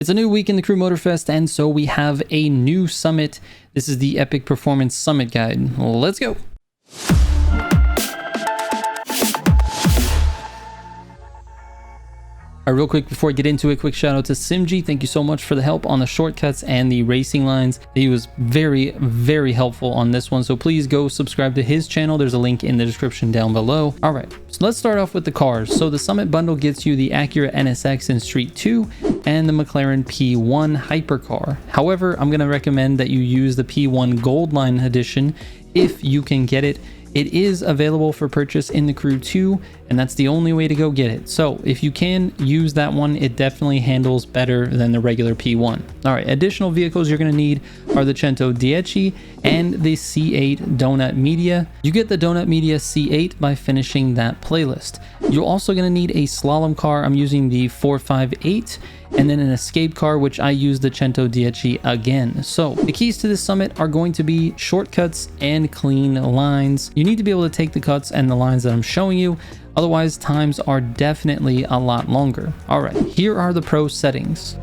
It's a new week in the Crew Motorfest, and so we have a new summit. This is the Epic Performance Summit Guide. Let's go. Real quick before I get into it, quick shout out to Simgii. Thank you so much for the help on the shortcuts and the racing lines. He was very helpful on this one, so please go subscribe to his channel. There's a link in the description down below. All right, so let's start off with the cars. So the Summit bundle gets you the Acura NSX in Street 2 and the McLaren P1 hypercar. However, I'm going to recommend that you use the P1 Gold Line edition if you can get it. It is available for purchase in the Crew 2, and that's the only way to go get it. So if you can use that one, it definitely handles better than the regular P1. All right, additional vehicles you're going to need are the Cento Dieci and the C8 Donut Media. You get the Donut Media C8 by finishing that playlist. You're also going to need a slalom car. I'm using the 458, and then an escape car, which I use the Cento Dieci again. So the keys to this summit are going to be shortcuts and clean lines. You need to be able to take the cuts and the lines that I'm showing you, otherwise times are definitely a lot longer. All right, here are the pro settings.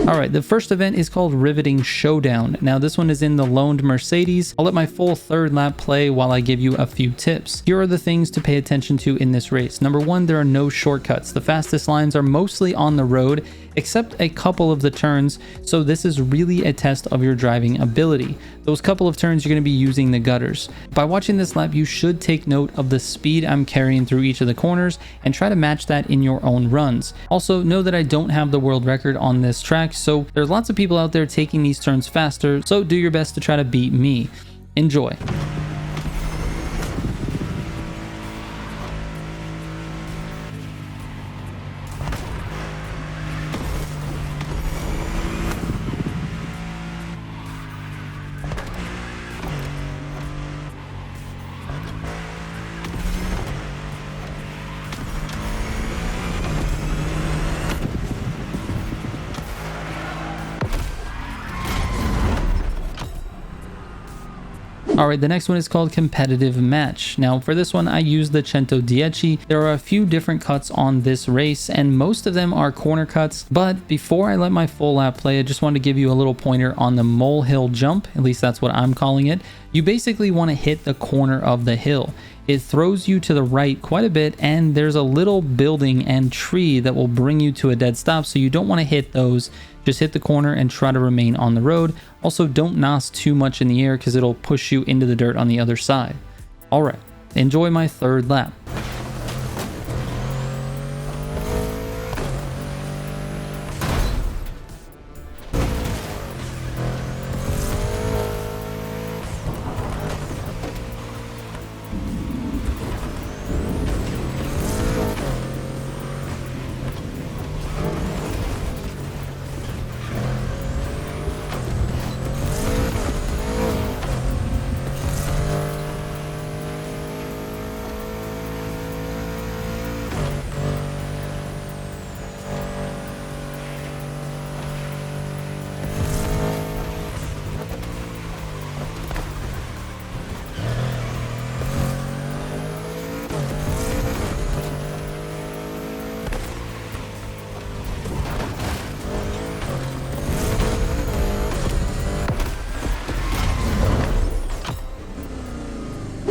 All right, the first event is called Riveting Showdown. Now this one is in the loaned Mercedes. I'll let my full third lap play while I give you a few tips. Here are the things to pay attention to in this race. Number one, there are no shortcuts. The fastest lines are mostly on the road, except a couple of the turns, so this is really a test of your driving ability. Those couple of turns you're going to be using the gutters. By watching this lap, you should take note of the speed I'm carrying through each of the corners and try to match that in your own runs. Also, know that I don't have the world record on this track, so there's lots of people out there taking these turns faster, so do your best to try to beat me. Enjoy. All right, the next one is called Competitive Match. Now for this one, I use the Cento Dieci. There are a few different cuts on this race, and most of them are corner cuts. But before I let my full lap play, I just want to give you a little pointer on the molehill jump. At least that's what I'm calling it. You basically want to hit the corner of the hill. It throws you to the right quite a bit, and there's a little building and tree that will bring you to a dead stop, so you don't want to hit those. Just hit the corner and try to remain on the road. Also, don't nos too much in the air because it'll push you into the dirt on the other side. All right, enjoy my third lap.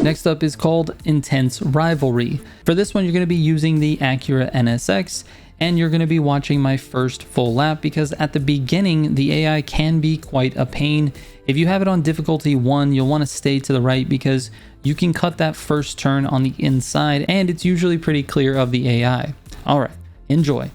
Next up is called Intense Rivalry. For this one, you're going to be using the Acura NSX, and you're going to be watching my first full lap because at the beginning, the AI can be quite a pain. If you have it on difficulty 1, you'll want to stay to the right because you can cut that first turn on the inside and it's usually pretty clear of the AI. Alright, enjoy.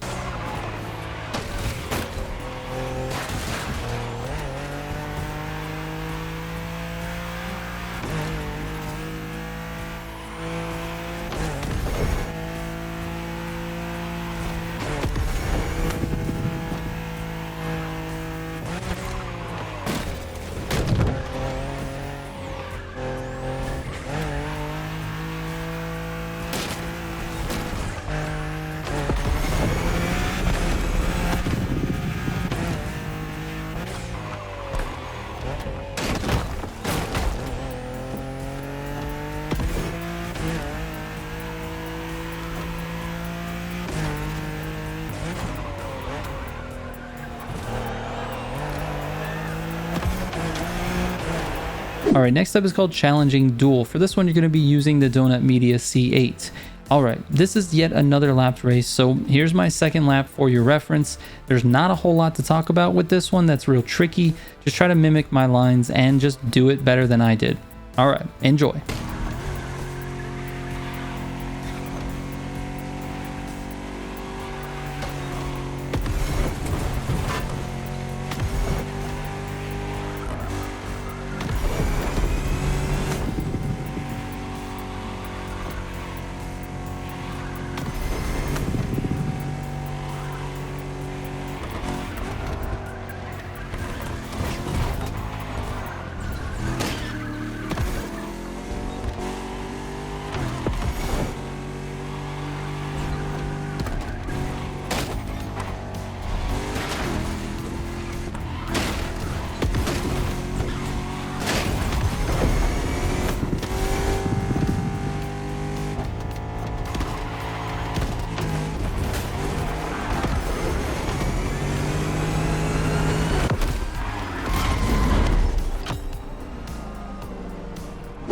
Alright, next up is called Challenging Duel. For this one, you're going to be using the Donut Media C8. Alright, this is yet another lapped race, so here's my second lap for your reference. There's not a whole lot to talk about with this one that's real tricky. Just try to mimic my lines and just do it better than I did. Alright, enjoy.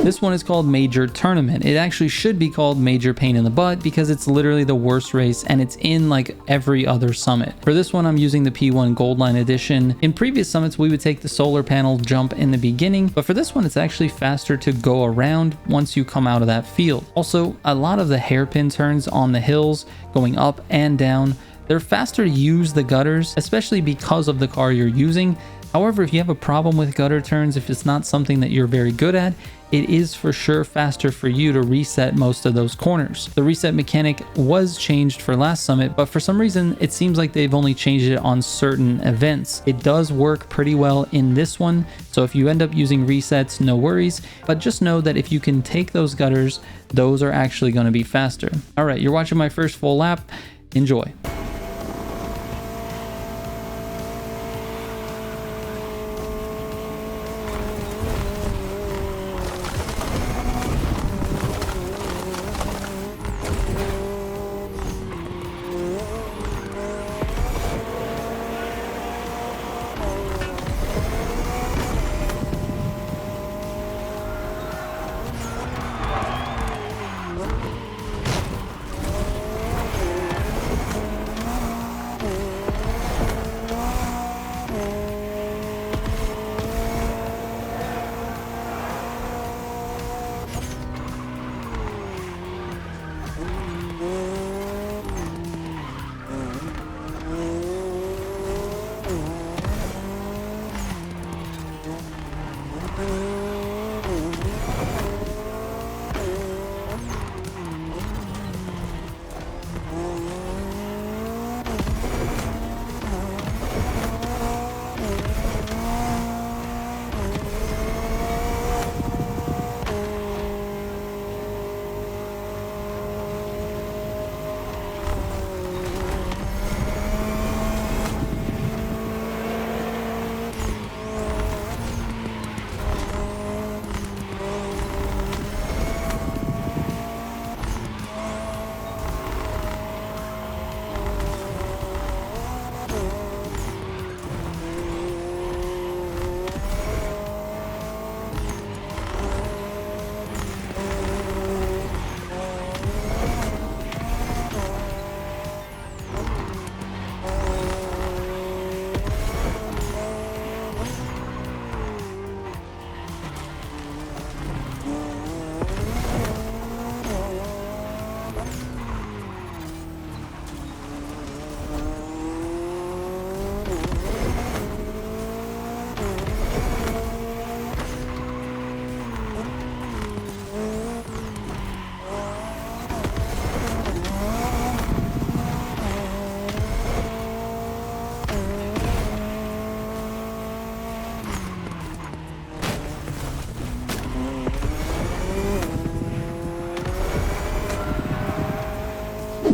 This one is called Major Tournament. It actually should be called Major Pain in the Butt because it's literally the worst race and it's in like every other summit. For this one, I'm using the P1 Gold Line Edition. In previous summits, we would take the solar panel jump in the beginning, but for this one, it's actually faster to go around once you come out of that field. Also, a lot of the hairpin turns on the hills going up and down, they're faster to use the gutters, especially because of the car you're using. However, if you have a problem with gutter turns, if it's not something that you're very good at, it is for sure faster for you to reset most of those corners. The reset mechanic was changed for last summit, but for some reason, it seems like they've only changed it on certain events. It does work pretty well in this one, so if you end up using resets, no worries, but just know that if you can take those gutters, those are actually going to be faster. All right, you're watching my first full lap. Enjoy.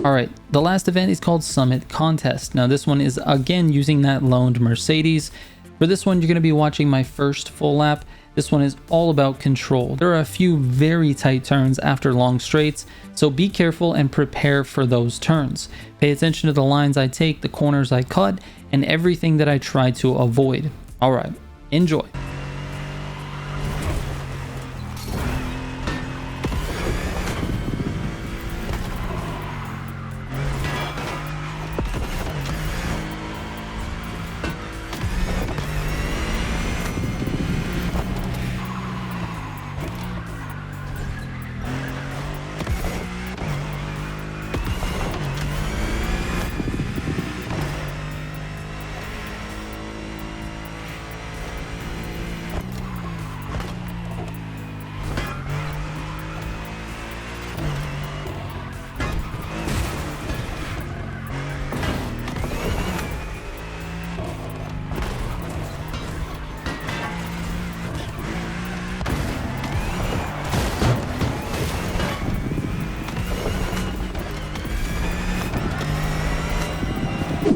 All right, the last event is called Summit Contest. Now this one is again using that loaned Mercedes. For this one, you're going to be watching my first full lap. This one is all about control. There are a few very tight turns after long straights, so be careful and prepare for those turns. Pay attention to the lines I take, the corners I cut, and everything that I try to avoid. All right, enjoy.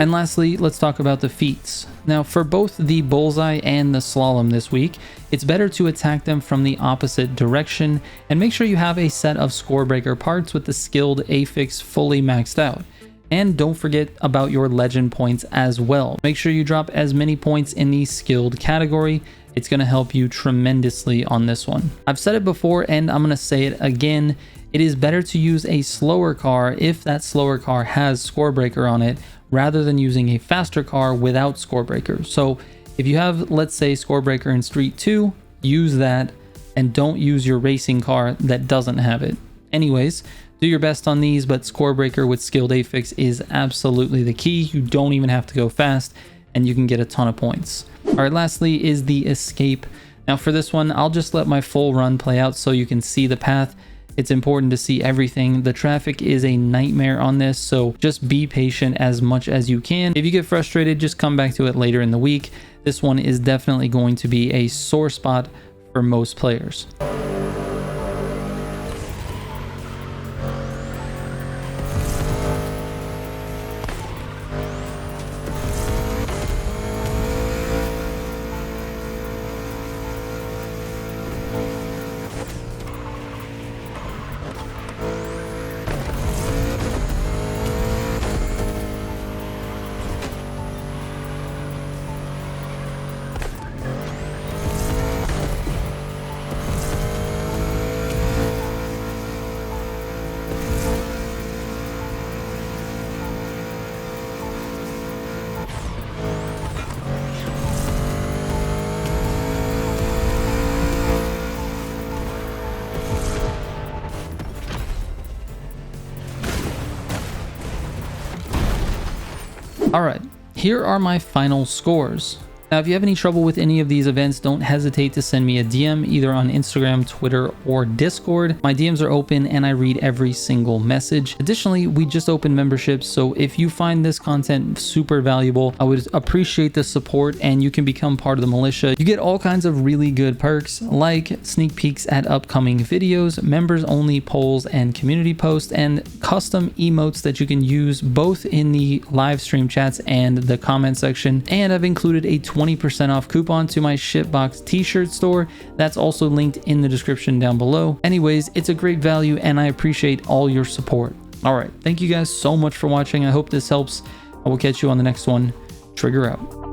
And lastly, let's talk about the feats. Now for both the bullseye and the slalom this week, it's better to attack them from the opposite direction, and make sure you have a set of scorebreaker parts with the skilled affix fully maxed out. And don't forget about your legend points as well. Make sure you drop as many points in the skilled category. It's going to help you tremendously on this one. I've said it before and I'm going to say it again. It is better to use a slower car if that slower car has scorebreaker on it, rather than using a faster car without scorebreaker. So if you have, let's say, scorebreaker in Street 2, use that and don't use your racing car that doesn't have it. Anyways, do your best on these, but scorebreaker with skilled affix is absolutely the key. You don't even have to go fast and you can get a ton of points. All right, lastly is the escape. Now for this one, I'll just let my full run play out so you can see the path. It's important to see everything. The traffic is a nightmare on this, so just be patient as much as you can. If you get frustrated, just come back to it later in the week. This one is definitely going to be a sore spot for most players. All right, here are my final scores. Now, if you have any trouble with any of these events, don't hesitate to send me a DM either on Instagram, Twitter, or Discord. My DMs are open and I read every single message. Additionally, we just opened memberships, so if you find this content super valuable, I would appreciate the support and you can become part of the militia. You get all kinds of really good perks like sneak peeks at upcoming videos, members only polls and community posts, and custom emotes that you can use both in the live stream chats and the comment section. And I've included a 20% off coupon to my Shitbox t-shirt store. That's also linked in the description down below. Anyways, it's a great value and I appreciate all your support. All right, thank you guys so much for watching. I hope this helps. I will catch you on the next one. Trigger out.